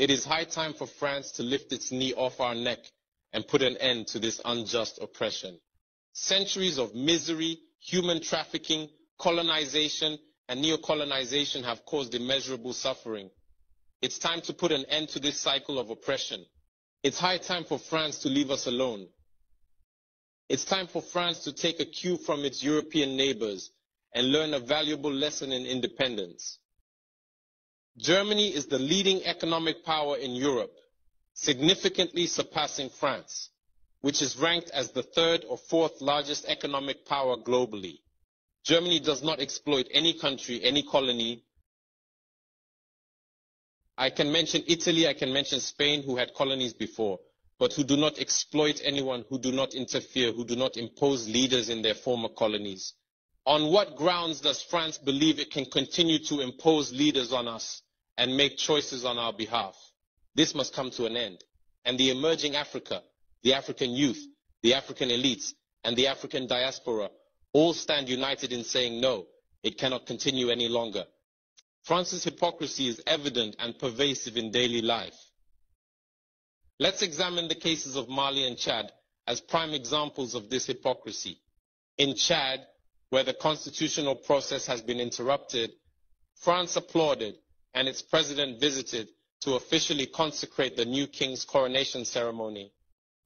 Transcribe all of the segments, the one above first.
It is high time for France to lift its knee off our neck and put an end to this unjust oppression. Centuries of misery, human trafficking, colonization, and neocolonization have caused immeasurable suffering. It's time to put an end to this cycle of oppression. It's high time for France to leave us alone. It's time for France to take a cue from its European neighbors and learn a valuable lesson in independence. Germany is the leading economic power in Europe, significantly surpassing France, which is ranked as the third or fourth largest economic power globally. Germany does not exploit any country, any colony. I can mention Italy, I can mention Spain, who had colonies before, but who do not exploit anyone, who do not interfere, who do not impose leaders in their former colonies. On what grounds does France believe it can continue to impose leaders on us and make choices on our behalf? This must come to an end. And the emerging Africa, the African youth, the African elites, and the African diaspora all stand united in saying no, it cannot continue any longer. France's hypocrisy is evident and pervasive in daily life. Let's examine the cases of Mali and Chad as prime examples of this hypocrisy. In Chad, where the constitutional process has been interrupted, France applauded and its president visited to officially consecrate the new king's coronation ceremony.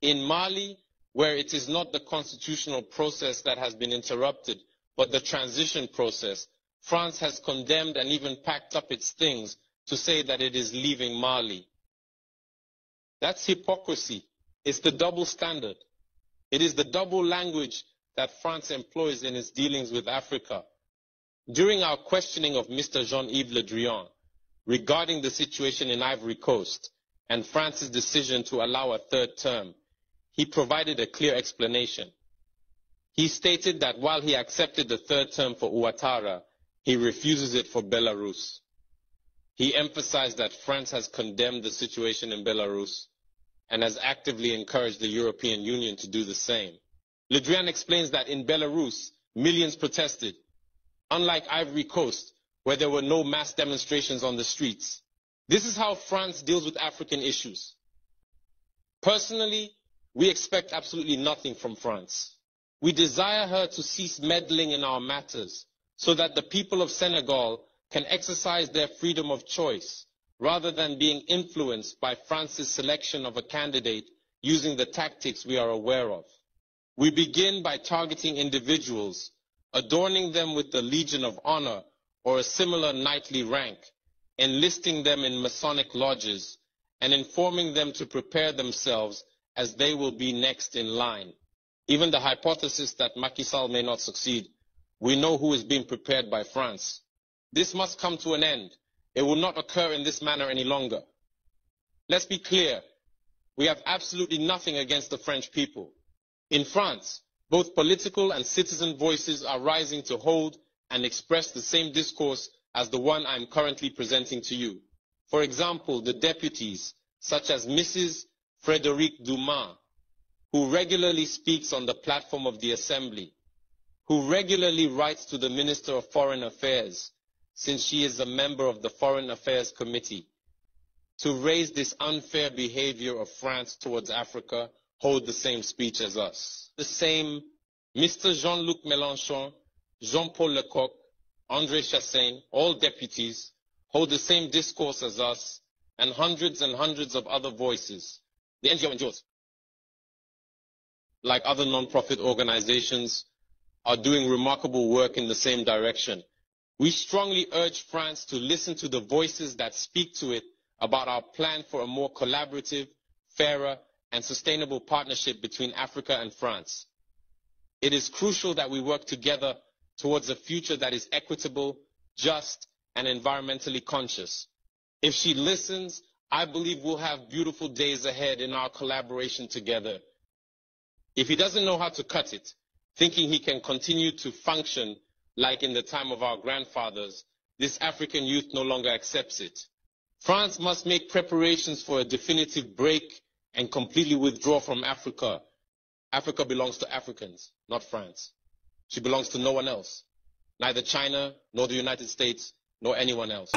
In Mali, where it is not the constitutional process that has been interrupted, but the transition process, France has condemned and even packed up its things to say that it is leaving Mali. That's hypocrisy. It's the double standard. It is the double language that France employs in its dealings with Africa. During our questioning of Mr. Jean-Yves Le Drian regarding the situation in Ivory Coast and France's decision to allow a third term, he provided a clear explanation. He stated that while he accepted the third term for Ouattara, he refuses it for Belarus. He emphasized that France has condemned the situation in Belarus and has actively encouraged the European Union to do the same. Le Drian explains that in Belarus, millions protested, unlike Ivory Coast, where there were no mass demonstrations on the streets. This is how France deals with African issues. Personally, we expect absolutely nothing from France. We desire her to cease meddling in our matters so that the people of Senegal can exercise their freedom of choice rather than being influenced by France's selection of a candidate using the tactics we are aware of. We begin by targeting individuals, adorning them with the Legion of Honor or a similar knightly rank, enlisting them in Masonic lodges, and informing them to prepare themselves as they will be next in line. Even the hypothesis that Macky Sall may not succeed, we know who is being prepared by France. This must come to an end. It will not occur in this manner any longer. Let's be clear. We have absolutely nothing against the French people. In France, both political and citizen voices are rising to hold and express the same discourse as the one I am currently presenting to you. For example, the deputies, such as Mrs. Frédérique Dumas, who regularly speaks on the platform of the Assembly, who regularly writes to the Minister of Foreign Affairs, since she is a member of the Foreign Affairs Committee, to raise this unfair behavior of France towards Africa, hold the same speech as us. The same Mr. Jean-Luc Mélenchon, Jean-Paul Lecoq, André Chassaigne, all deputies, hold the same discourse as us, and hundreds of other voices. The NGOs, like other non-profit organizations, are doing remarkable work in the same direction. We strongly urge France to listen to the voices that speak to it about our plan for a more collaborative, fairer, and sustainable partnership between Africa and France. It is crucial that we work together towards a future that is equitable, just, and environmentally conscious. If she listens, I believe we'll have beautiful days ahead in our collaboration together. If he doesn't know how to cut it, thinking he can continue to function like in the time of our grandfathers, this African youth no longer accepts it. France must make preparations for a definitive break and completely withdraw from Africa. Africa belongs to Africans, not France. She belongs to no one else, neither China, nor the United States, nor anyone else.